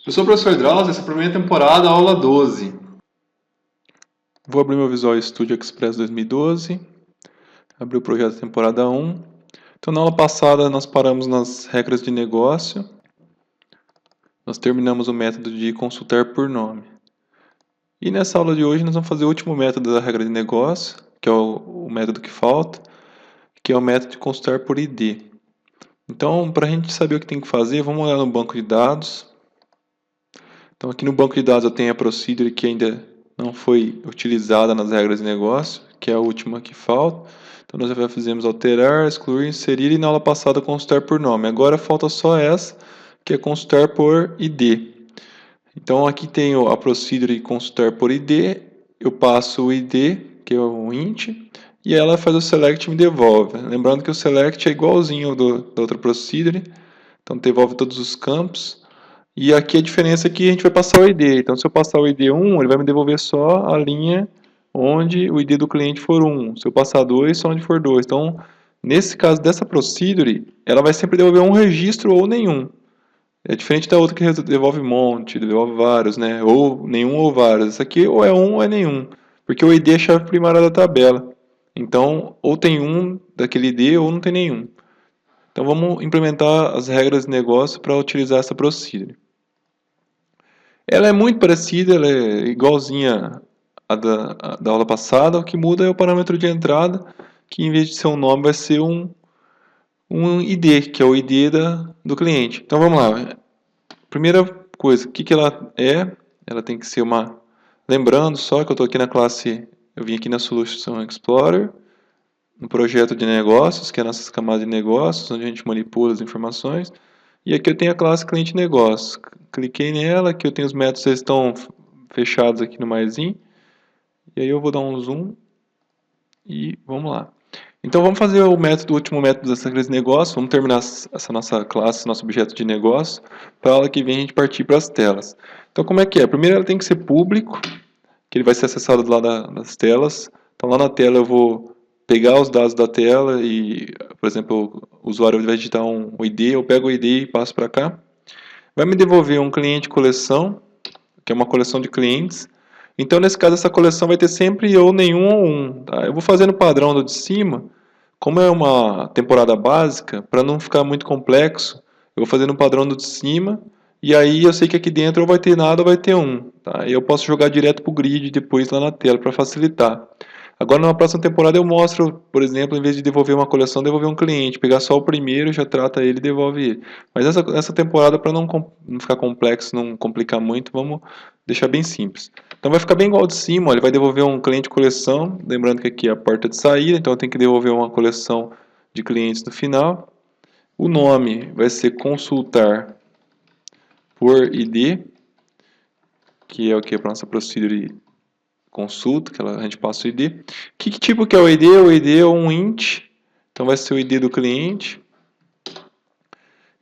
Eu sou o professor Drauzio, essa é a primeira temporada, aula 12. Vou abrir meu Visual Studio Express 2012, abrir o projeto temporada 1. Então, na aula passada, nós paramos nas regras de negócio. Nós terminamos o método de consultar por nome. E nessa aula de hoje, nós vamos fazer o último método da regra de negócio, que é o método que falta, que é o método de consultar por ID. Então, para a gente saber o que tem que fazer, vamos olhar no banco de dados. Então, aqui no banco de dados eu tenho a procedure que ainda não foi utilizada nas regras de negócio, que é a última que falta. Então, nós já fizemos alterar, excluir, inserir e na aula passada consultar por nome. Agora falta só essa, que é consultar por ID. Então, aqui tenho a procedure consultar por ID, eu passo o ID, que é o int, e ela faz o select e me devolve. Lembrando que o select é igualzinho da outra procedure, então devolve todos os campos. E aqui a diferença é que a gente vai passar o ID. Então, se eu passar o ID 1, ele vai me devolver só a linha onde o ID do cliente for 1. Se eu passar 2, só onde for 2. Então, nesse caso dessa procedure, ela vai sempre devolver um registro ou nenhum. É diferente da outra que devolve um monte, devolve vários, né? Ou nenhum ou vários. Essa aqui ou é um ou é nenhum. Porque o ID é a chave primária da tabela. Então, ou tem um daquele ID ou não tem nenhum. Então, vamos implementar as regras de negócio para utilizar essa procedure. Ela é muito parecida, ela é igualzinha à da aula passada, o que muda é o parâmetro de entrada, que em vez de ser um nome vai ser um ID, que é o ID do cliente. Então vamos lá. Primeira coisa, o que ela é? Ela tem que ser uma... Lembrando só que eu estou aqui na classe, eu vim aqui na Solution Explorer, no projeto de negócios, que é a nossa camada de negócios, onde a gente manipula as informações. E aqui eu tenho a classe cliente negócio. Cliquei nela, aqui eu tenho os métodos, eles estão fechados aqui no maisinho. E aí eu vou dar um zoom e vamos lá. Então vamos fazer o último método dessa classe de negócio. Vamos terminar essa nossa classe, nosso objeto de negócio. Para a aula que vem a gente partir para as telas. Então como é que é? Primeiro ela tem que ser público, que ele vai ser acessado lá das telas. Então lá na tela eu vou pegar os dados da tela e, por exemplo, o usuário vai digitar um ID, eu pego o ID e passo para cá. Vai me devolver um cliente coleção, que é uma coleção de clientes. Então, nesse caso, essa coleção vai ter sempre ou nenhum ou um. Tá? Eu vou fazer no padrão do de cima, como é uma temporada básica, para não ficar muito complexo, eu vou fazer no padrão do de cima, e aí eu sei que aqui dentro ou vai ter nada ou vai ter um. Tá? E eu posso jogar direto para o grid depois lá na tela, para facilitar. Agora, na próxima temporada, eu mostro, por exemplo, em vez de devolver uma coleção, devolver um cliente. Pegar só o primeiro, já trata ele e devolve ele. Mas essa temporada, para não ficar complexo, não complicar muito, vamos deixar bem simples. Então, vai ficar bem igual de cima. Ó, ele vai devolver um cliente coleção. Lembrando que aqui é a porta de saída, então eu tenho que devolver uma coleção de clientes no final. O nome vai ser consultar por ID, que é o que? Para nossa procedure consulta, que a gente passa o ID. Que tipo que é o ID? O ID é um int, então vai ser o ID do cliente.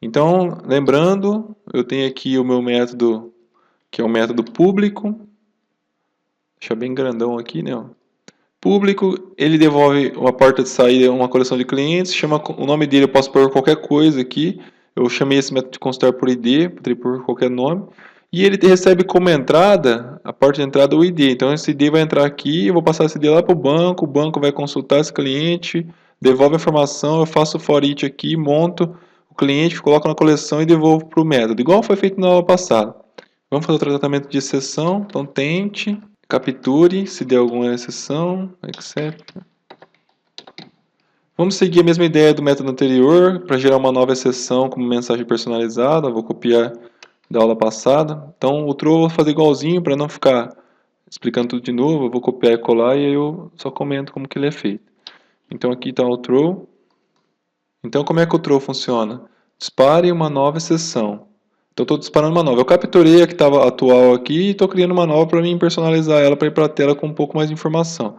Então, lembrando, eu tenho aqui o meu método, que é o método público. Deixa bem grandão aqui, né? Público, ele devolve uma porta de saída, uma coleção de clientes, chama o nome dele, eu posso pôr qualquer coisa aqui. Eu chamei esse método de consultar por ID, poderia pôr qualquer nome. E ele recebe como entrada, a porta de entrada, o ID. Então esse ID vai entrar aqui, eu vou passar esse ID lá para o banco vai consultar esse cliente, devolve a informação, eu faço o for each aqui, monto o cliente, coloco na coleção e devolvo para o método, igual foi feito na aula passada. Vamos fazer o tratamento de exceção, então tente, capture, se der alguma exceção, except. Vamos seguir a mesma ideia do método anterior, para gerar uma nova exceção como mensagem personalizada, vou copiar da aula passada. Então o throw eu vou fazer igualzinho para não ficar explicando tudo de novo, eu vou copiar e colar e aí eu só comento como que ele é feito. Então aqui está o throw. Então como é que o throw funciona? Dispare uma nova exceção. Então estou disparando uma nova. Eu capturei a que estava atual aqui e estou criando uma nova para mim personalizar ela para ir para a tela com um pouco mais de informação.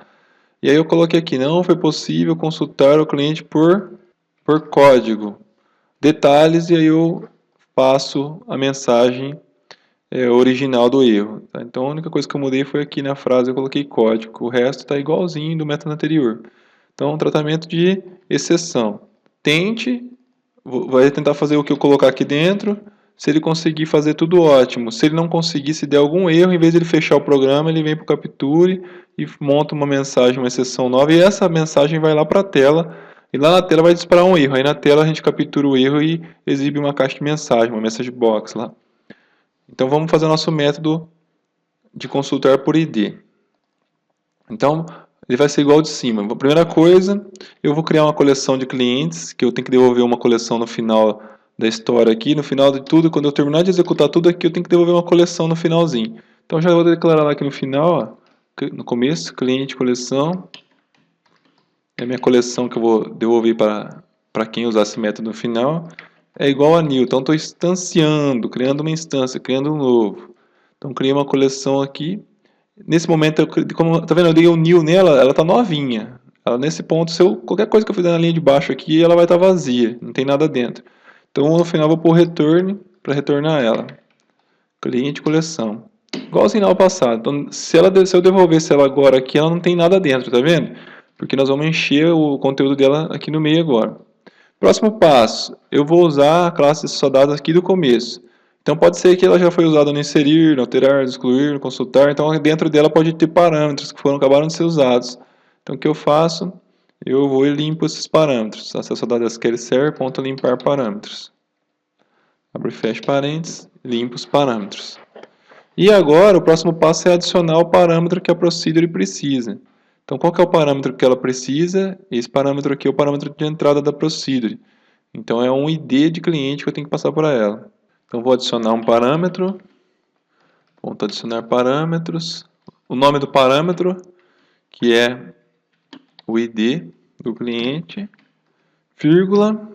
E aí eu coloquei aqui, não foi possível consultar o cliente por código. Detalhes e aí eu passo a mensagem original do erro. Tá? Então a única coisa que eu mudei foi aqui na frase eu coloquei código. O resto está igualzinho do método anterior. Então tratamento de exceção. Tente, vai tentar fazer o que eu colocar aqui dentro. Se ele conseguir fazer tudo ótimo. Se ele não conseguir, se der algum erro, em vez de ele fechar o programa, ele vem para o Capture e monta uma mensagem, uma exceção nova, e essa mensagem vai lá para a tela, e lá na tela vai disparar um erro. Aí na tela a gente captura o erro e exibe uma caixa de mensagem, uma message box lá. Então vamos fazer o nosso método de consultar por ID. Então ele vai ser igual ao de cima. A primeira coisa, eu vou criar uma coleção de clientes, que eu tenho que devolver uma coleção no final da história aqui, no final de tudo, quando eu terminar de executar tudo aqui, eu tenho que devolver uma coleção no finalzinho. Então já vou declarar lá aqui no final, ó, no começo, cliente coleção, é a minha coleção que eu vou devolver para quem usar esse método no final, é igual a new. Então estou instanciando, criando uma instância, criando um novo. Então criei uma coleção aqui. Nesse momento, como tá vendo, eu dei o new nela, ela está novinha. Ela, nesse ponto, qualquer coisa que eu fizer na linha de baixo aqui, ela vai estar vazia, não tem nada dentro. Então no final eu vou pôr return para retornar ela. Cliente coleção. Igualzinho ao passado. Então, se eu devolvesse ela agora aqui, ela não tem nada dentro, tá vendo? Porque nós vamos encher o conteúdo dela aqui no meio agora. Próximo passo, eu vou usar a classe só dados aqui do começo. Então pode ser que ela já foi usada no inserir, no alterar, no excluir, no consultar. Então dentro dela pode ter parâmetros que acabaram de ser usados. Então o que eu faço? Eu vou e limpo esses parâmetros. Acesso a dados SQL Server, ponto limpar parâmetros. Abre e fecha parênteses, limpo os parâmetros. E agora o próximo passo é adicionar o parâmetro que a procedure precisa. Então qual que é o parâmetro que ela precisa? Esse parâmetro aqui é o parâmetro de entrada da procedure. Então é um ID de cliente que eu tenho que passar para ela. Então vou adicionar um parâmetro. Ponto adicionar parâmetros. O nome do parâmetro, que é o ID do cliente, vírgula.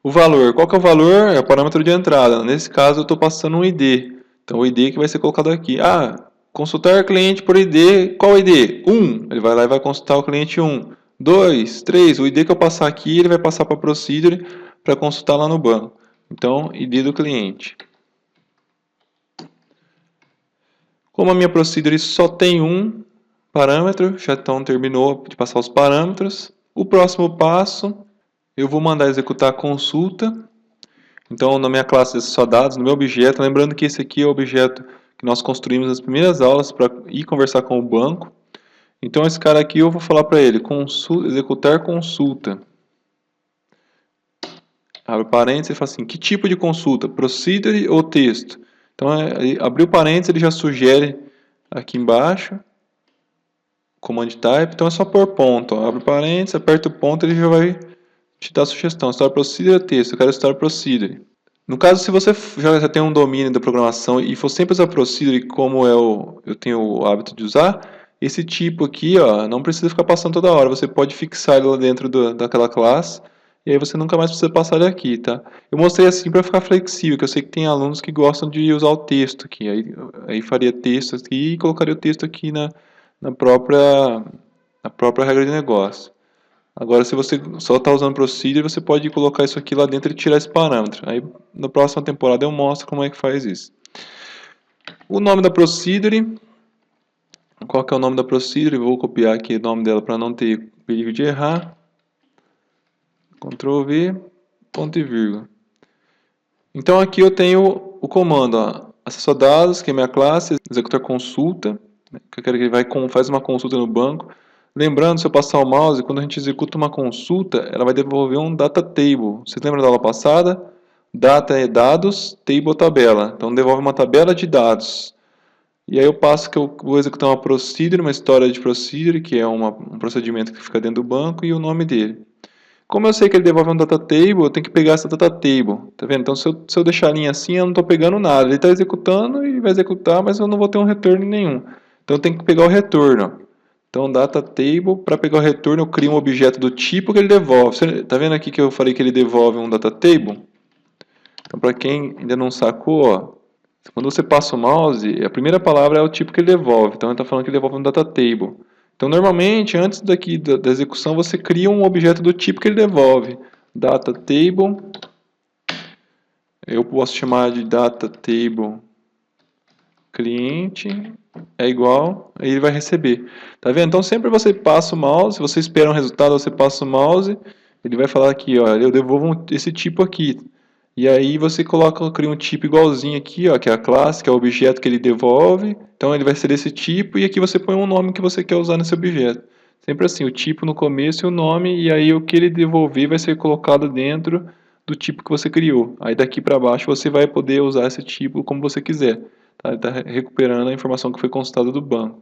O valor, qual que é o valor? É o parâmetro de entrada. Nesse caso eu estou passando um ID. Então o ID que vai ser colocado aqui. Consultar cliente por ID, qual ID? 1. Ele vai lá e vai consultar o cliente 1. 2, 3, o ID que eu passar aqui, ele vai passar para a procedure para consultar lá no banco. Então, ID do cliente. Como a minha procedure só tem um parâmetro, já então terminou de passar os parâmetros. O próximo passo, eu vou mandar executar a consulta. Então, na minha classe só dados, no meu objeto, lembrando que esse aqui é o objeto que nós construímos nas primeiras aulas para ir conversar com o banco. Então, esse cara aqui eu vou falar para ele, executar consulta. Abre parênteses e fala assim, que tipo de consulta? Procedure ou texto? Então, abriu parênteses, ele já sugere aqui embaixo, command type, então é só pôr ponto. Ó. Abre parênteses, aperta o ponto, ele já vai te dar a sugestão. Store procedure ou texto? Eu quero store procedure. No caso, se você já tem um domínio da programação e for sempre usar procedure como eu tenho o hábito de usar, esse tipo aqui, ó, não precisa ficar passando toda hora. Você pode fixar ele lá dentro daquela classe e aí você nunca mais precisa passar ele aqui, tá? Eu mostrei assim para ficar flexível, que eu sei que tem alunos que gostam de usar o texto aqui. Aí faria texto aqui e colocaria o texto aqui na própria regra de negócio. Agora, se você só está usando procedure, você pode colocar isso aqui lá dentro e tirar esse parâmetro. Aí, na próxima temporada eu mostro como é que faz isso. O nome da procedure. Qual que é o nome da procedure? Vou copiar aqui o nome dela para não ter perigo de errar. Ctrl V, ponto e vírgula. Então aqui eu tenho o comando, ó, acesso a dados, que é minha classe, executar consulta, que eu quero que ele faz uma consulta no banco. Lembrando, se eu passar o mouse, quando a gente executa uma consulta, ela vai devolver um data table. Vocês lembram da aula passada? Data é dados, table tabela. Então devolve uma tabela de dados. E aí eu passo que eu vou executar uma procedure, uma história de procedure, que é um procedimento que fica dentro do banco, e o nome dele. Como eu sei que ele devolve um data table, eu tenho que pegar essa data table, tá vendo? Então se eu deixar a linha assim, eu não estou pegando nada. Ele está executando e vai executar, mas eu não vou ter um retorno nenhum. Então eu tenho que pegar o retorno. Então data table, para pegar o retorno, eu crio um objeto do tipo que ele devolve. Você tá vendo aqui que eu falei que ele devolve um data table? Então para quem ainda não sacou, ó, quando você passa o mouse, a primeira palavra é o tipo que ele devolve. Então ele está falando que ele devolve um data table. Então, normalmente, antes daqui da execução, você cria um objeto do tipo que ele devolve. Data table. Eu posso chamar de data table cliente é igual, aí ele vai receber. Tá vendo? Então, sempre você passa o mouse, você espera um resultado, você passa o mouse, ele vai falar aqui, ó, eu devolvo esse tipo aqui. E aí você cria um tipo igualzinho aqui, ó, que é a classe, que é o objeto que ele devolve. Então ele vai ser desse tipo e aqui você põe um nome que você quer usar nesse objeto. Sempre assim, o tipo no começo e o nome, e aí o que ele devolver vai ser colocado dentro do tipo que você criou. Aí daqui para baixo você vai poder usar esse tipo como você quiser. Tá? Ele está recuperando a informação que foi consultada do banco.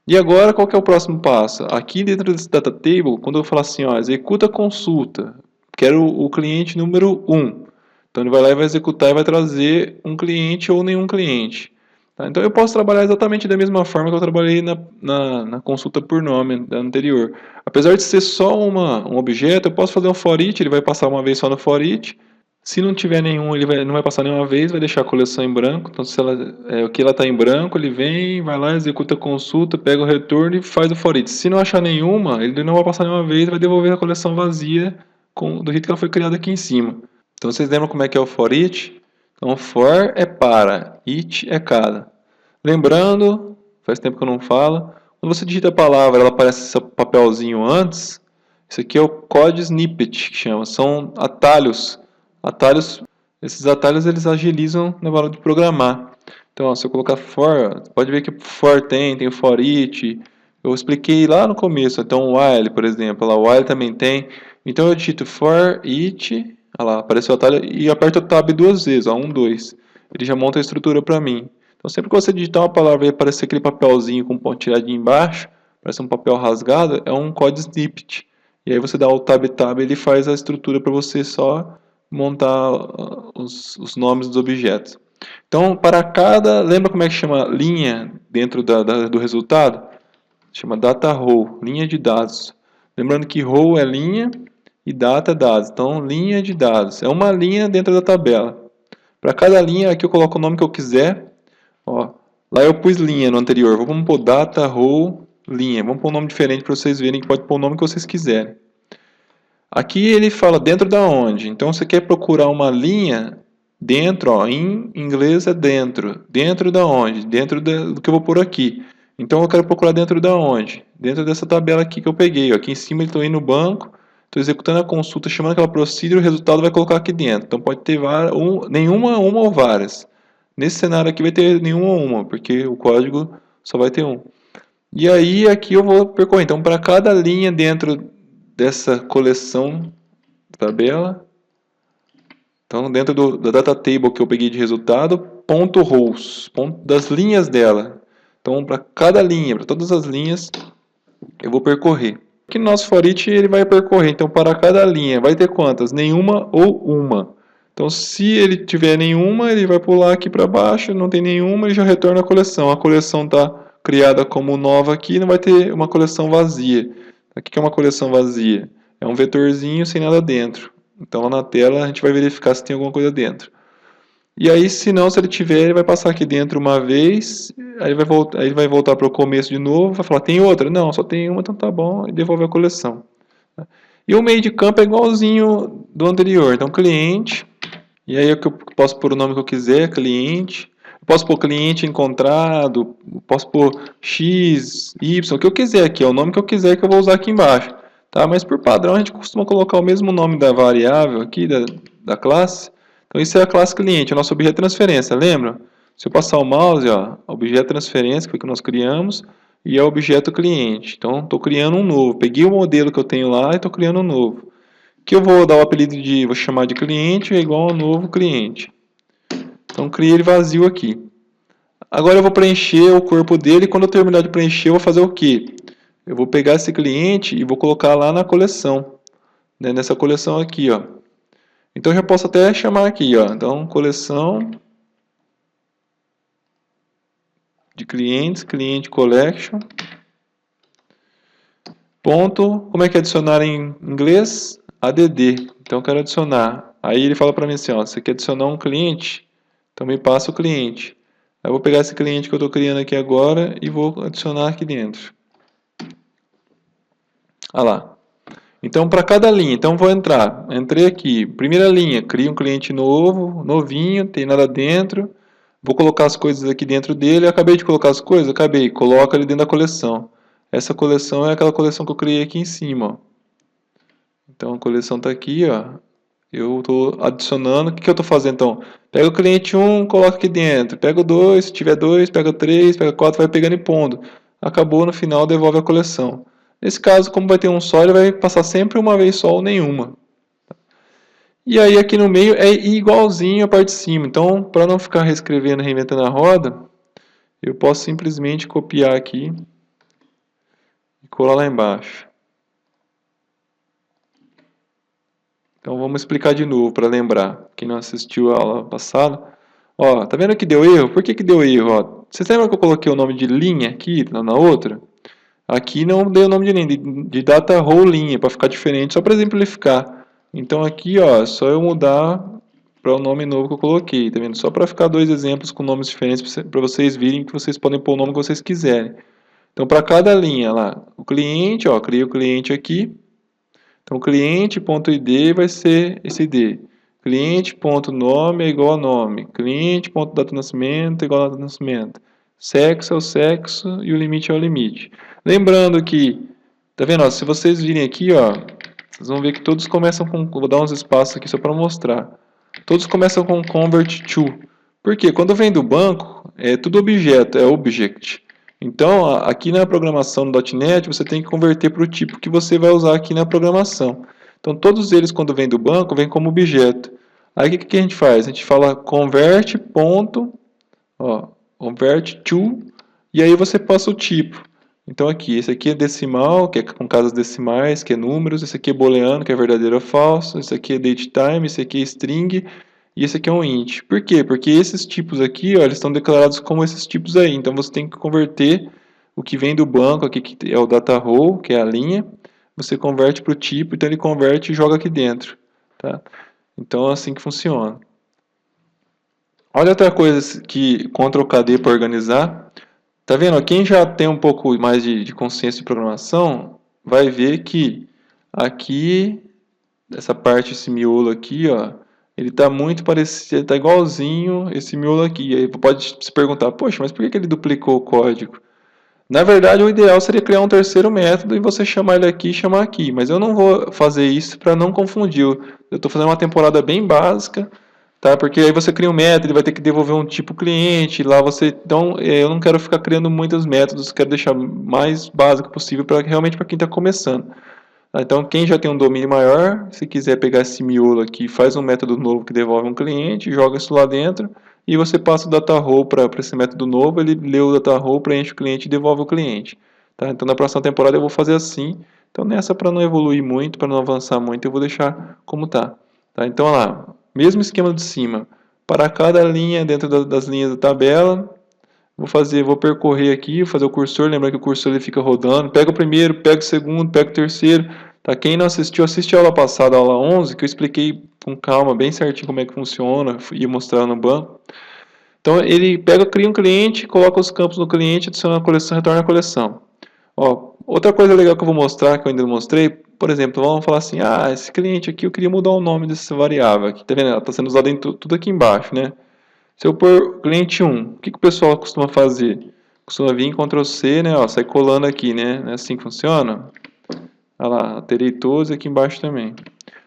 E agora qual que é o próximo passo? Aqui dentro desse data table, quando eu falar assim, ó, executa a consulta, quero o cliente número 1. Então ele vai lá e vai executar e vai trazer um cliente ou nenhum cliente. Tá? Então eu posso trabalhar exatamente da mesma forma que eu trabalhei na consulta por nome da anterior. Apesar de ser só um objeto, eu posso fazer um for each, ele vai passar uma vez só no for each. Se não tiver nenhum, ele não vai passar nenhuma vez, vai deixar a coleção em branco. Então, se o que ela está em branco, ele vem, vai lá, executa a consulta, pega o retorno e faz o for each. Se não achar nenhuma, ele não vai passar nenhuma vez, vai devolver a coleção vazia do jeito que ela foi criada aqui em cima. Então, vocês lembram como é que é o for each? Então, for é para, each é cada. Lembrando, faz tempo que eu não falo, quando você digita a palavra, ela aparece esse papelzinho antes. Isso aqui é o code snippet, que chama. São atalhos. Esses atalhos eles agilizam na hora de programar. Então, ó, se eu colocar for, pode ver que for tem o for each. Eu expliquei lá no começo. Então, while, por exemplo, lá, while também tem. Então, eu digito for each, olha lá, apareceu o atalho e aperto o tab duas vezes, ó, 1, 2. Ele já monta a estrutura para mim. Então, sempre que você digitar uma palavra e aparecer aquele papelzinho com pontilhadinho embaixo, parece um papel rasgado, é um code snippet. E aí você dá o tab, ele faz a estrutura para você só montar os nomes dos objetos. Então, para cada... Lembra como é que chama linha dentro do resultado? Chama data row, linha de dados. Lembrando que row é linha e data é dados. Então, linha de dados. É uma linha dentro da tabela. Para cada linha, aqui eu coloco o nome que eu quiser. Ó, lá eu pus linha no anterior. Vamos pôr data row linha. Vamos pôr um nome diferente para vocês verem que pode pôr o nome que vocês quiserem. Aqui ele fala dentro da onde. Então você quer procurar uma linha dentro, ó, em inglês é dentro. Dentro da onde? Dentro do que eu vou pôr aqui. Então eu quero procurar dentro da onde? Dentro dessa tabela aqui que eu peguei. Ó. Aqui em cima eu estou indo no banco, estou executando a consulta, chamando aquela procedure, o resultado vai colocar aqui dentro. Então pode ter nenhuma, uma ou várias. Nesse cenário aqui vai ter nenhuma ou uma, porque o código só vai ter um. E aí aqui eu vou percorrer. Então para cada linha dentro dessa coleção tabela, então dentro da data table que eu peguei de resultado, ponto rows, ponto das linhas dela. Então para cada linha, para todas as linhas, eu vou percorrer. Aqui no nosso for each ele vai percorrer, então para cada linha vai ter quantas? Nenhuma ou uma. Então se ele tiver nenhuma, ele vai pular aqui para baixo, não tem nenhuma, ele já retorna a coleção. A coleção está criada como nova aqui, não vai ter uma coleção vazia. O que é uma coleção vazia? É um vetorzinho sem nada dentro. Então lá na tela a gente vai verificar se tem alguma coisa dentro. E aí, se não, se ele tiver, ele vai passar aqui dentro uma vez, aí ele vai voltar para o começo de novo, vai falar, tem outra? Não, só tem uma, então tá bom, e devolve a coleção. E o meio de campo é igualzinho do anterior, então cliente, e aí eu posso pôr o nome que eu quiser, cliente, posso pôr cliente encontrado, posso pôr X, Y, o que eu quiser aqui, é o nome que eu quiser que eu vou usar aqui embaixo. Tá? Mas por padrão a gente costuma colocar o mesmo nome da variável aqui, da classe. Então isso é a classe cliente, o nosso objeto de transferência, lembra? Se eu passar o mouse, ó, objeto de transferência, que foi o que nós criamos, e é o objeto cliente. Então estou criando um novo, peguei o modelo que eu tenho lá e estou criando um novo. Que eu vou dar o apelido vou chamar de cliente, é igual a novo cliente. Então criei ele vazio aqui. Agora eu vou preencher o corpo dele e quando eu terminar de preencher eu vou fazer o quê? Eu vou pegar esse cliente e vou colocar lá na coleção. Né, nessa coleção aqui, ó. Então eu já posso até chamar aqui, ó. Então coleção de clientes, cliente collection. Ponto, como é que é adicionar em inglês? ADD. Então eu quero adicionar. Aí ele fala para mim assim, ó, você quer adicionar um cliente? Então me passa o cliente. Aí eu vou pegar esse cliente que eu estou criando aqui agora e vou adicionar aqui dentro. Olha lá. Então para cada linha, então vou entrar. Entrei aqui, primeira linha, crio um cliente novo, novinho, tem nada dentro. Vou colocar as coisas aqui dentro dele. Acabei de colocar as coisas? Acabei. Coloca ele dentro da coleção. Essa coleção é aquela coleção que eu criei aqui em cima, ó. Então a coleção está aqui, ó. Eu estou adicionando, o que eu estou fazendo então? Pega o cliente 1, coloca aqui dentro, pega o 2, se tiver 2, pega o 3, pega o 4, vai pegando e pondo. Acabou, no final devolve a coleção. Nesse caso, como vai ter um só, ele vai passar sempre uma vez só ou nenhuma. E aí aqui no meio é igualzinho a parte de cima. Então, para não ficar reescrevendo, reinventando a roda, eu posso simplesmente copiar aqui e colar lá embaixo. Então vamos explicar de novo para lembrar. Quem não assistiu a aula passada. Ó, tá vendo que deu erro? Por que deu erro? Ó, vocês lembram que eu coloquei o nome de linha aqui na outra? Aqui não dei o nome de linha, de data row linha, para ficar diferente, só para exemplificar. Então aqui, ó, é só eu mudar para o nome novo que eu coloquei, tá vendo? Só para ficar dois exemplos com nomes diferentes para vocês virem que vocês podem pôr o nome que vocês quiserem. Então para cada linha lá, o cliente, ó, criei o cliente aqui. Então cliente.id vai ser esse ID. Cliente.nome é igual a nome. Cliente.data de nascimento é igual a data de nascimento. Sexo é o sexo e o limite é o limite. Lembrando que, tá vendo? Ó, se vocês virem aqui, ó, vocês vão ver que todos começam com, vou dar uns espaços aqui só para mostrar. Todos começam com convert to. Por quê? Quando vem do banco, é tudo objeto, é object. Então, aqui na programação do .NET, você tem que converter para o tipo que você vai usar aqui na programação. Então, todos eles, quando vêm do banco, vêm como objeto. Aí, o que a gente faz? A gente fala convert, ponto, ó, convert to, e aí você passa o tipo. Então, aqui, esse aqui é decimal, que é com casas decimais, que é números. Esse aqui é booleano, que é verdadeiro ou falso. Esse aqui é datetime, esse aqui é string. E esse aqui é um int. Por quê? Porque esses tipos aqui, ó, eles estão declarados como esses tipos aí. Então você tem que converter o que vem do banco, aqui que é o data row, que é a linha, você converte para o tipo, então ele converte e joga aqui dentro. Tá? Então é assim que funciona. Olha outra coisa que Ctrl KD para organizar. Tá vendo? Quem já tem um pouco mais de consciência de programação, vai ver que aqui, essa parte, esse miolo aqui, ó, ele está muito parecido, está igualzinho esse miolo aqui. E aí pode se perguntar, poxa, mas por que ele duplicou o código? Na verdade, o ideal seria criar um terceiro método e você chamar ele aqui e chamar aqui. Mas eu não vou fazer isso para não confundir. Eu estou fazendo uma temporada bem básica, tá? Porque aí você cria um método, ele vai ter que devolver um tipo cliente. Lá você, então, eu não quero ficar criando muitos métodos, quero deixar mais básico possível para realmente para quem está começando. Então, quem já tem um domínio maior, se quiser pegar esse miolo aqui, faz um método novo que devolve um cliente, joga isso lá dentro, e você passa o data row para esse método novo, ele lê o data row, preenche o cliente e devolve o cliente. Tá? Então, na próxima temporada eu vou fazer assim. Então, nessa, para não evoluir muito, para não avançar muito, eu vou deixar como está. Tá? Então, olha lá, mesmo esquema de cima. Para cada linha dentro das linhas da tabela, vou percorrer aqui, vou fazer o cursor, lembra que o cursor ele fica rodando, pega o primeiro, pega o segundo, pega o terceiro, tá? Quem não assistiu, assiste a aula passada, a aula 11, que eu expliquei com calma, bem certinho como é que funciona, ia mostrar no banco. Então ele pega, cria um cliente, coloca os campos no cliente, adiciona a coleção, retorna a coleção. Ó, outra coisa legal que eu vou mostrar, que eu ainda não mostrei, por exemplo, vamos falar assim, esse cliente aqui eu queria mudar o nome dessa variável aqui, tá vendo? Ela está sendo usada em tudo aqui embaixo, né? Se eu pôr cliente 1, o que o pessoal costuma fazer? Costuma vir em Ctrl C, né? Ó, sai colando aqui, né? Não é assim que funciona? Olha lá, alterei todos aqui embaixo também.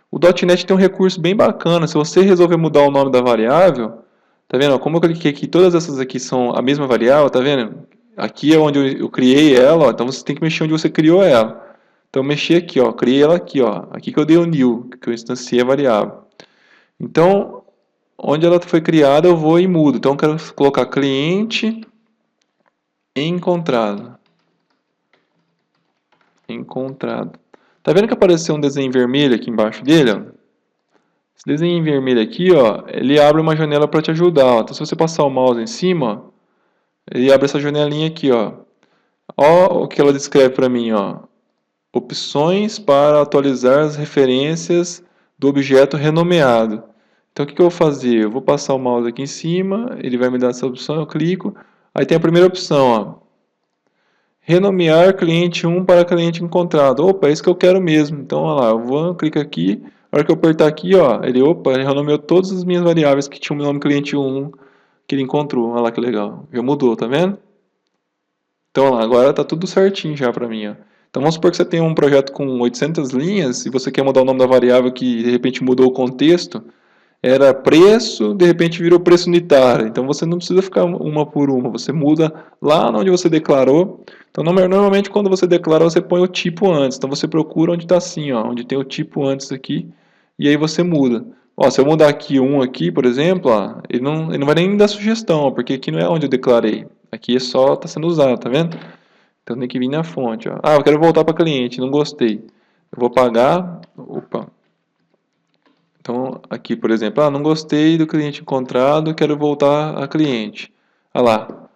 O .NET tem um recurso bem bacana. Se você resolver mudar o nome da variável, tá vendo? Como eu cliquei aqui, todas essas aqui são a mesma variável, tá vendo? Aqui é onde eu criei ela, ó, então você tem que mexer onde você criou ela. Então eu mexi aqui, ó, criei ela aqui, ó. Aqui que eu dei o new, que eu instanciei a variável. Então, onde ela foi criada, eu vou e mudo. Então, eu quero colocar cliente encontrado. Encontrado. Tá vendo que apareceu um desenho vermelho aqui embaixo dele? Ó? Esse desenho vermelho aqui, ó, ele abre uma janela para te ajudar. Ó. Então, se você passar o mouse em cima, ó, ele abre essa janelinha aqui. Ó. Ó o que ela descreve para mim. Ó. Opções para atualizar as referências do objeto renomeado. Então, o que eu vou fazer? Eu vou passar o mouse aqui em cima, ele vai me dar essa opção, eu clico. Aí tem a primeira opção, ó. Renomear cliente 1 para cliente encontrado. Opa, é isso que eu quero mesmo. Então, olha lá, eu vou, clico aqui. Na hora que eu apertar aqui, ó, ele renomeou todas as minhas variáveis que tinham o nome cliente 1 que ele encontrou. Olha lá que legal. Já mudou, tá vendo? Então, olha lá, agora tá tudo certinho já para mim, ó. Então vamos supor que você tem um projeto com 800 linhas e você quer mudar o nome da variável que de repente mudou o contexto, era preço, de repente virou preço unitário. Então você não precisa ficar uma por uma, você muda lá onde você declarou. Então normalmente quando você declara, você põe o tipo antes. Então você procura onde está assim, ó, onde tem o tipo antes aqui, e aí você muda. Ó, se eu mudar aqui um aqui, por exemplo, ó, ele não vai nem me dar sugestão, ó, porque aqui não é onde eu declarei. Aqui é só está sendo usado, tá vendo? Então tem que vir na fonte. Ó. Ah, eu quero voltar para cliente, não gostei. Eu vou pagar. Opa. Então aqui, por exemplo, não gostei do cliente encontrado, quero voltar a cliente. Olha lá.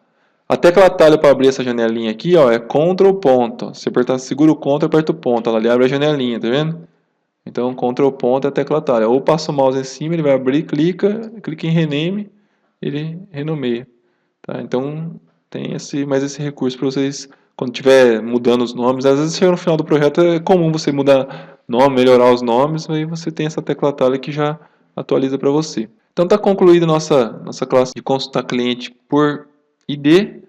A tecla atalho para abrir essa janelinha aqui, ó, é Ctrl ponto. Se apertar, segura o Ctrl, aperta o ponto. Ela ali abre a janelinha, tá vendo? Então Ctrl ponto é a tecla atalho. Ou passa o mouse em cima, ele vai abrir, clica em rename, ele renomeia. Tá? Então tem mais esse recurso para vocês, quando estiver mudando os nomes, às vezes chega no final do projeto, é comum você mudar nome, melhorar os nomes, aí você tem essa tecla atalho que já atualiza para você. Então está concluída nossa classe de consultar cliente por ID.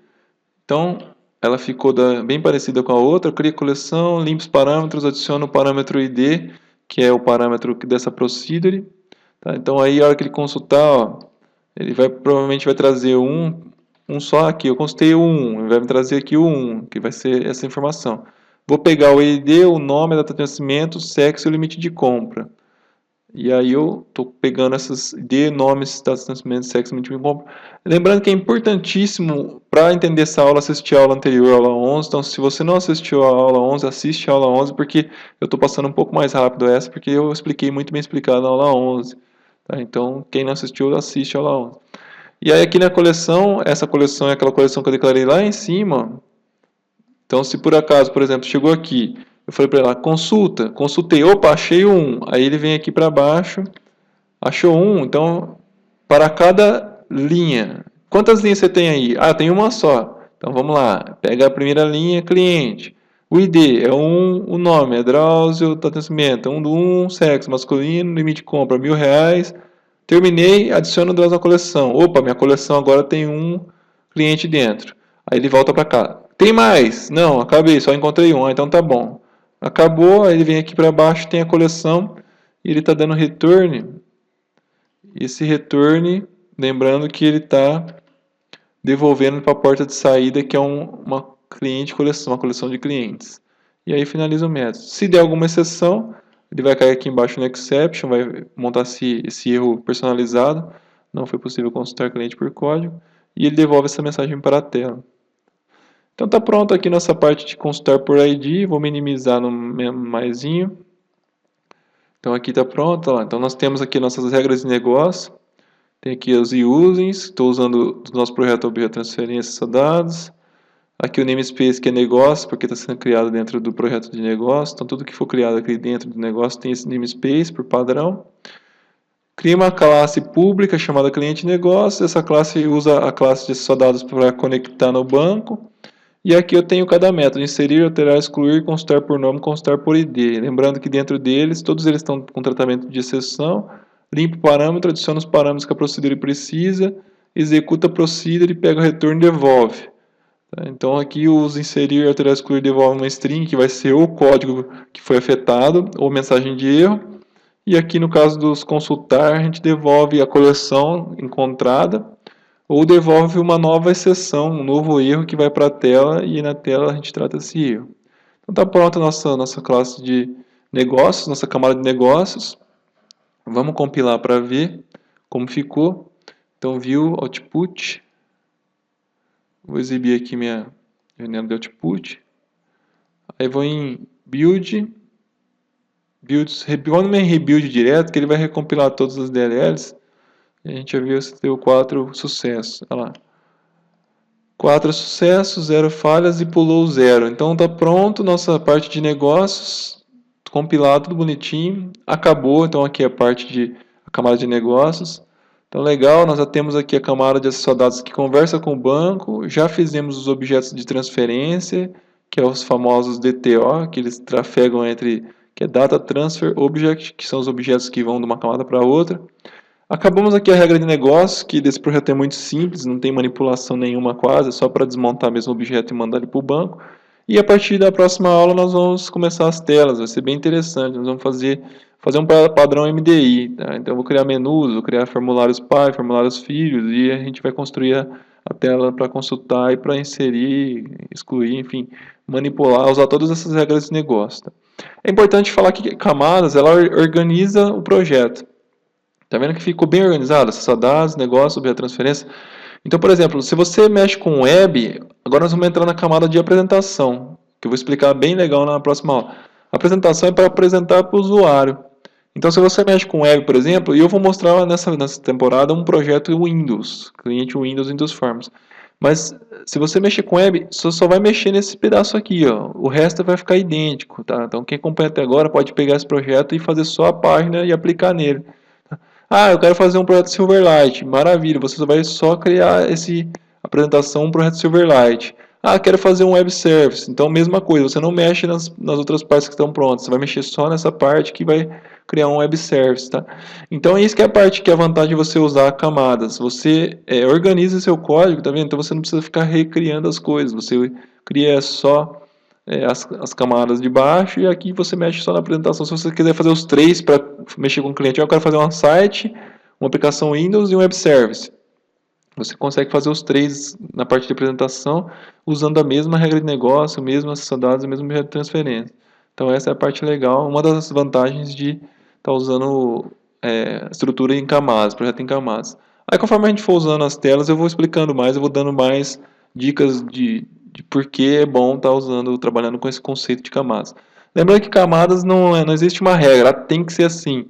Então ela ficou bem parecida com a outra. Eu crio coleção, limpo os parâmetros, adiciono o parâmetro ID, que é o parâmetro dessa procedure. Tá? Então aí a hora que ele consultar, ó, ele provavelmente vai trazer um só aqui. Eu consultei o 1, ele vai me trazer aqui o 1, que vai ser essa informação. Vou pegar o ID, o nome, a data de nascimento, o sexo e o limite de compra. E aí eu estou pegando essas ID, nomes, datas de nascimento, sexo, limite de compra. Lembrando que é importantíssimo para entender essa aula, assistir a aula anterior, a aula 11. Então, se você não assistiu a aula 11, assiste a aula 11, porque eu estou passando um pouco mais rápido essa, porque eu expliquei muito bem explicado na aula 11. Tá? Então, quem não assistiu, assiste a aula 11. E aí aqui na coleção, essa coleção é aquela coleção que eu declarei lá em cima. Então se por acaso, por exemplo, chegou aqui, eu falei para ela, consultei, opa, achei um. Aí ele vem aqui para baixo, achou um, então para cada linha. Quantas linhas você tem aí? Ah, tem uma só. Então vamos lá, pega a primeira linha, cliente. O ID é o nome, é Drauzio, data de nascimento, 1 do 1, sexo masculino, limite de compra R$1.000. Terminei, adiciono Drauzio na coleção. Opa, minha coleção agora tem um cliente dentro. Aí ele volta para cá. Tem mais? Não, acabei, só encontrei um. Então tá bom. Acabou, aí ele vem aqui para baixo, tem a coleção e ele está dando return. Esse return, lembrando que ele está devolvendo para a porta de saída, que é uma coleção de clientes. E aí finaliza o método. Se der alguma exceção, ele vai cair aqui embaixo no exception, vai montar esse erro personalizado. Não foi possível consultar cliente por código. E ele devolve essa mensagem para a tela. Então está pronto aqui nossa parte de consultar por ID. Vou minimizar no maisinho. Então aqui está pronto. Ó. Então nós temos aqui nossas regras de negócio. Tem aqui os usings. Estou usando do nosso projeto objeto transferência dados. Aqui o namespace, que é negócio, porque está sendo criado dentro do projeto de negócio. Então tudo que for criado aqui dentro do negócio tem esse namespace por padrão. Cria uma classe pública chamada cliente negócio. Essa classe usa a classe de acessodados para conectar no banco. E aqui eu tenho cada método: inserir, alterar, excluir, consultar por nome, consultar por ID. Lembrando que dentro deles, todos eles estão com tratamento de exceção. Limpa o parâmetro, adiciona os parâmetros que a procedure precisa, executa a procedure, pega o retorno e devolve. Então aqui os inserir, alterar, excluir, devolve uma string, que vai ser o código que foi afetado, ou mensagem de erro. E aqui no caso dos consultar, a gente devolve a coleção encontrada, ou devolve uma nova exceção, um novo erro que vai para a tela, e na tela a gente trata esse erro. Então está pronta a nossa classe de negócios, nossa camada de negócios. Vamos compilar para ver como ficou. Então view, output. Vou exibir aqui minha janela de output. Aí vou em build. Vamos em rebuild direto, que ele vai recompilar todas as DLLs. E a gente já viu se deu 4 sucessos. Olha lá. 4 sucessos, 0 falhas e pulou 0. Então está pronto nossa parte de negócios. Compilado, tudo bonitinho. Acabou, então aqui é a camada de negócios. Então legal, nós já temos aqui a camada de acessar dados que conversa com o banco. Já fizemos os objetos de transferência, que é os famosos DTO, que eles trafegam que é Data Transfer Object, que são os objetos que vão de uma camada para outra. Acabamos aqui a regra de negócio, que desse projeto é muito simples, não tem manipulação nenhuma quase, é só para desmontar mesmo o objeto e mandar ele para o banco. E a partir da próxima aula nós vamos começar as telas, vai ser bem interessante. Nós vamos fazer um padrão MDI, tá? Então eu vou criar menus, vou criar formulários pai, formulários filhos, e a gente vai construir a tela para consultar e para inserir, excluir, enfim, manipular, usar todas essas regras de negócio. Tá? É importante falar que camadas, ela organiza o projeto. Tá vendo que ficou bem organizado? Acesso a dados, negócio, objeto de transferência. Então, por exemplo, se você mexe com web, agora nós vamos entrar na camada de apresentação, que eu vou explicar bem legal na próxima aula. A apresentação é para apresentar para o usuário. Então, se você mexe com web, por exemplo, e eu vou mostrar nessa temporada um projeto Windows, cliente Windows Forms. Mas se você mexer com web, você só vai mexer nesse pedaço aqui, ó. O resto vai ficar idêntico, tá? Então, quem acompanha até agora pode pegar esse projeto e fazer só a página e aplicar nele. Ah, eu quero fazer um projeto Silverlight. Maravilha, você vai só criar esse apresentação, um projeto Silverlight. Ah, quero fazer um web service. Então, mesma coisa, você não mexe nas outras partes que estão prontas. Você vai mexer só nessa parte que vai criar um web service, tá? Então, isso que é a parte que é a vantagem de você usar camadas. Você organiza seu código, tá vendo? Então, você não precisa ficar recriando as coisas. Você cria só as camadas de baixo e aqui você mexe só na apresentação. Se você quiser fazer os três para mexer com o cliente, eu quero fazer um site, uma aplicação Windows e um web service. Você consegue fazer os três na parte de apresentação usando a mesma regra de negócio, o mesmo acesso a dados, o mesmo método de transferência. Então essa é a parte legal, uma das vantagens de estar usando estrutura em camadas, projeto em camadas. Aí conforme a gente for usando as telas, eu vou explicando mais, eu vou dando mais dicas de por que é bom estar trabalhando com esse conceito de camadas. Lembrando que camadas não existe uma regra, tem que ser assim.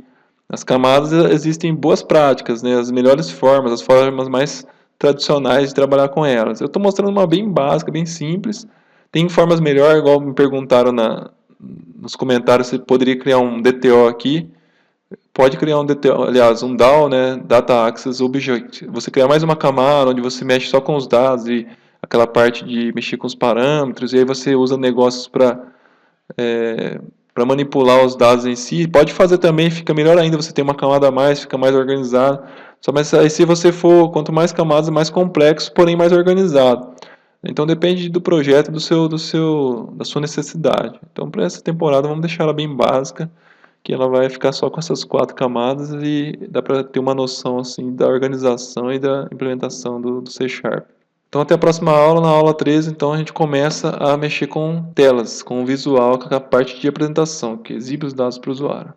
Nas camadas existem boas práticas, né? As melhores formas, as formas mais tradicionais de trabalhar com elas. Eu estou mostrando uma bem básica, bem simples. Tem formas melhores, igual me perguntaram nos comentários se poderia criar um DTO aqui. Pode criar um DTO, aliás, um DAO, né? Data Access Object. Você criar mais uma camada onde você mexe só com os dados e aquela parte de mexer com os parâmetros, e aí você usa negócios para manipular os dados em si. Pode fazer também, fica melhor ainda, você tem uma camada a mais, fica mais organizado. Só mas aí se você for, quanto mais camadas, mais complexo, porém mais organizado. Então depende do projeto, da sua necessidade. Então para essa temporada vamos deixar ela bem básica, que ela vai ficar só com essas 4 camadas e dá para ter uma noção assim da organização e da implementação do C#. Então até a próxima aula, na aula 13, então a gente começa a mexer com telas, com o visual, com a parte de apresentação, que exibe os dados para o usuário.